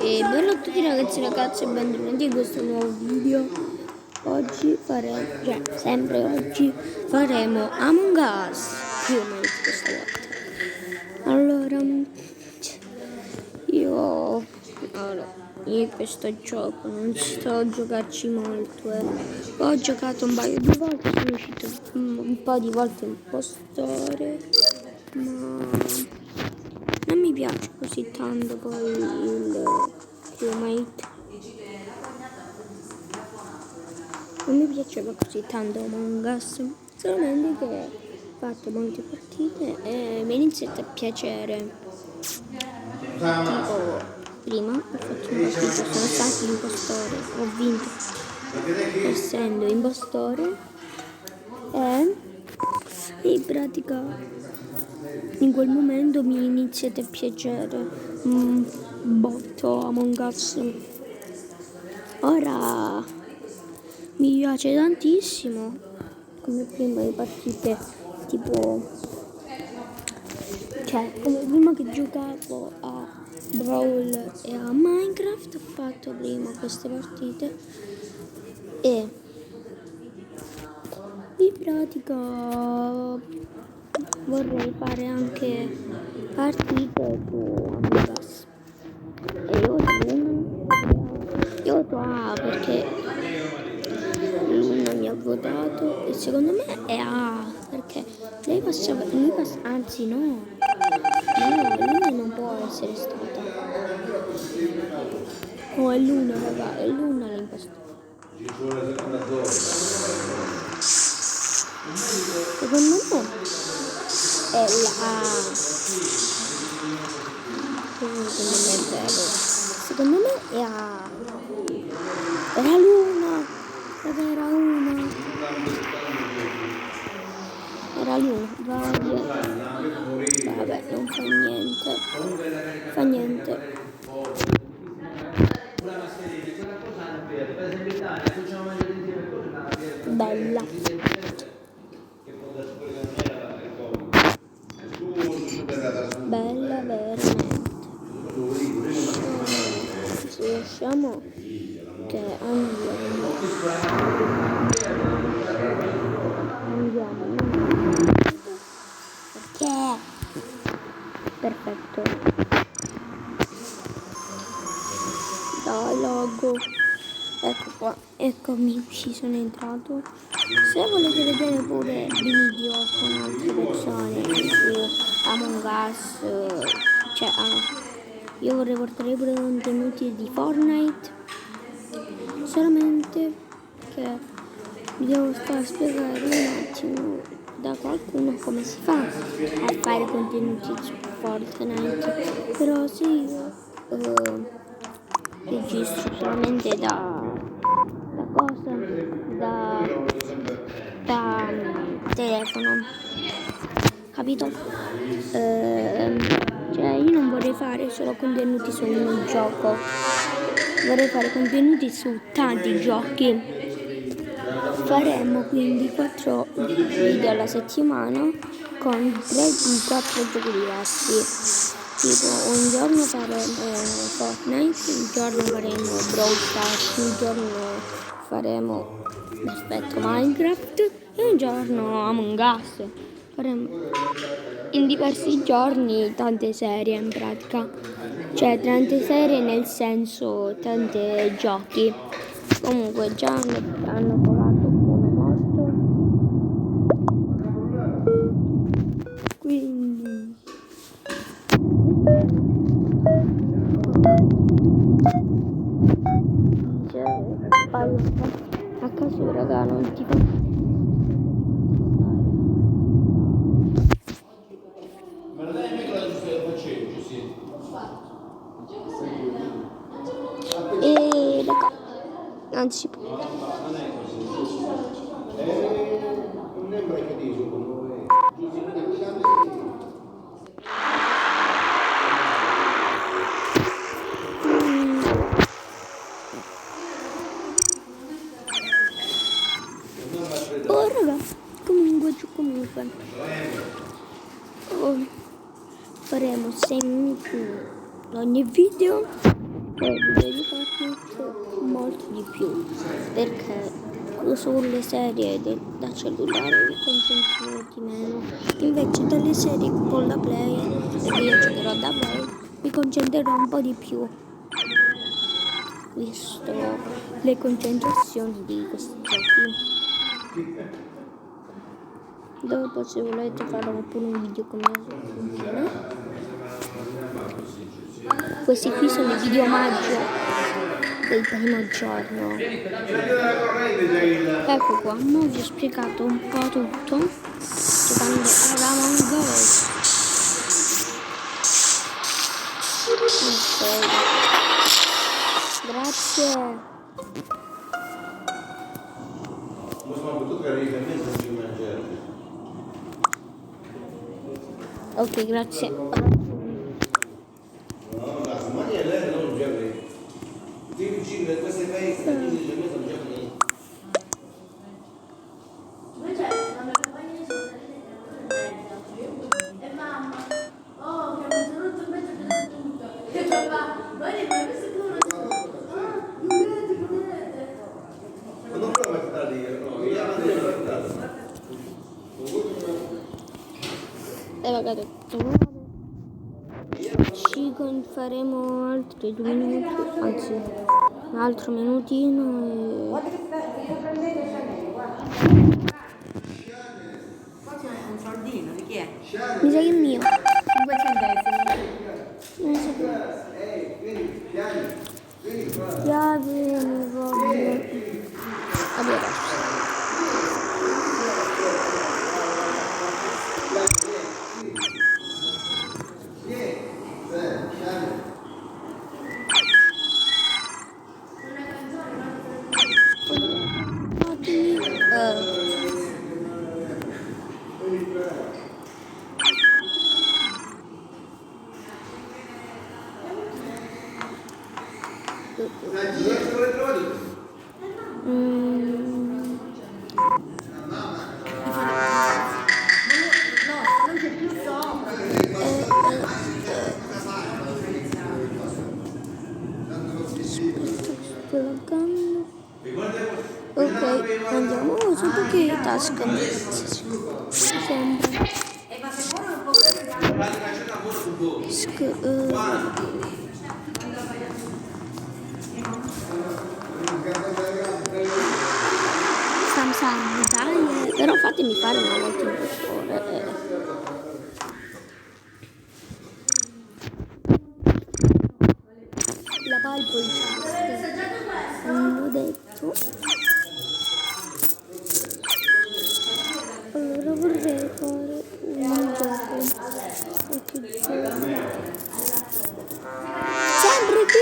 E bello a tutti ragazzi e ragazze, benvenuti in questo nuovo video. Oggi faremo, sempre oggi faremo Among Us Humanity questa volta. Allora, io questo gioco non sto a giocarci molto, Ho giocato un paio di volte, sono uscito un po' di volte in impostore, ma non mi piace così tanto poi il Humate. Non mi piaceva così tanto Among Us, solamente che ho fatto molte partite e mi è iniziato a piacere. Tipo, prima ho fatto una partita, sono stato impostore, ho vinto essendo impostore e in pratica in quel momento mi è iniziato a piacere botto Among Us. Ora mi piace tantissimo come prima le partite, tipo, come prima che giocavo a Brawl e a Minecraft ho fatto prima queste partite e in pratica vorrei fare anche partite su Among Us e io voto A perché Luna mi ha votato e secondo me è A perché anzi no, Luna non può essere stata. Oh, è Luna, raga, è Luna l'impostore. Secondo me è la A. Secondo me è A. Era Luna, raga, era una. Era Luna, vabbè, non fa niente. Fa niente. Bella. Bella veramente. Se riusciamo che andiamo. Perché? Perfetto. Dai, logo. Ecco qua, eccomi, ci sono entrato. Se volete vedere pure video con altre persone su Among Us, io vorrei portare pure contenuti di Fortnite, solamente che vi devo far spiegare un attimo da qualcuno come si fa a fare contenuti su Fortnite. Però se io registro solamente da telefono, capito? Io non vorrei fare solo contenuti su un gioco, vorrei fare contenuti su tanti giochi. Faremo quindi 4 video alla settimana con 4 giochi diversi. Tipo un giorno faremo Fortnite, un giorno faremo Brawl Stars, un giorno faremo Minecraft e un giorno Among Us. Faremo in diversi giorni tante serie in pratica, cioè tante serie nel senso tante giochi. Comunque già hanno trovato uno morto, quindi a caso raga non ti fa. E raga, anzi raga, comunque faremo 6 minuti ogni video video di Fortnite molto di più, perché sulle serie da cellulare mi concentro di meno, invece dalle serie con la Play, perché io giocherò da Play, mi concentrerò un po' di più, visto le concentrazioni di questi giochi. Dopo, se volete, farò pure un video come funziona. Questi qui sono i video omaggio del primo giorno. Ecco qua, ora vi ho spiegato un po' tutto giocando a Among Us. Grazie. Ok, grazie. Ci faremo altri 2 minuti, anzi un altro minutino e... Un soldino di chi è? Mi sa che è mio. 5 centesimi. Non so più. Chiave, mi voglio. Allora. Ok, andiamo su che tasca sembra. Samsung, dai, però fatemi fare una volta in quest'ora. La Bible Chat, non l'ho detto. Allora vorrei fare un gioco. Sempre più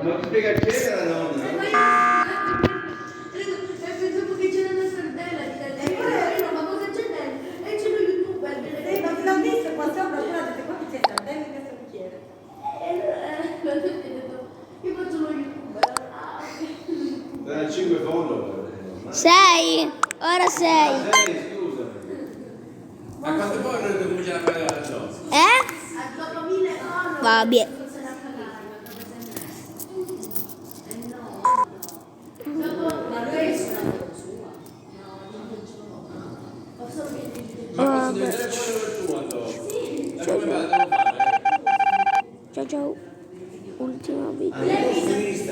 Ma ti spiega c'era la donna? Pensavo che c'era una sardella di ma cosa c'è dentro? E c'è lo youtuber. Ma l'ho visto qua sopra, guardate, qua c'è sardella in questo bicchiere. Io faccio lo youtuber. Era 5 follower. 6, ora 6. Scusa. A quanto poi noi cominciamo a fare la cosa? Dopo 1000 follower. Vabbè. Ma posso diventare follower tu allora? Ciao ciao. Come vado? Ciao ciao. Ultimo video.